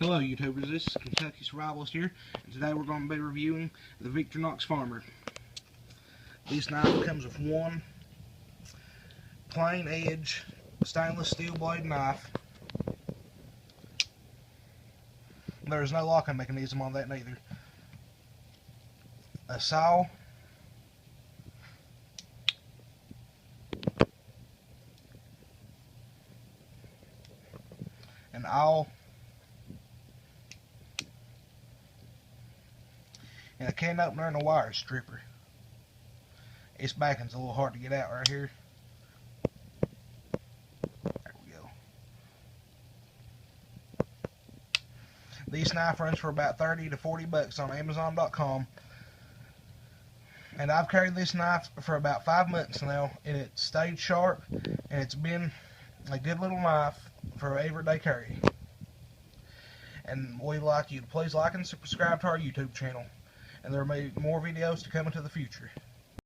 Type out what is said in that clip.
Hello YouTubers, this is Kentucky Survivalist here, and today we're going to be reviewing the Victorinox Farmer. This knife comes with one plain edge stainless steel blade knife. There's no locking mechanism on that neither. A saw, an awl, and a can opener and a wire stripper. Its backing's a little hard to get out right here. There we go. This knife runs for about 30 to 40 bucks on Amazon.com. And I've carried this knife for about 5 months now, and it stayed sharp, and it's been a good little knife for everyday carry. And we'd like you to please like and subscribe to our YouTube channel, and there may be more videos to come into the future.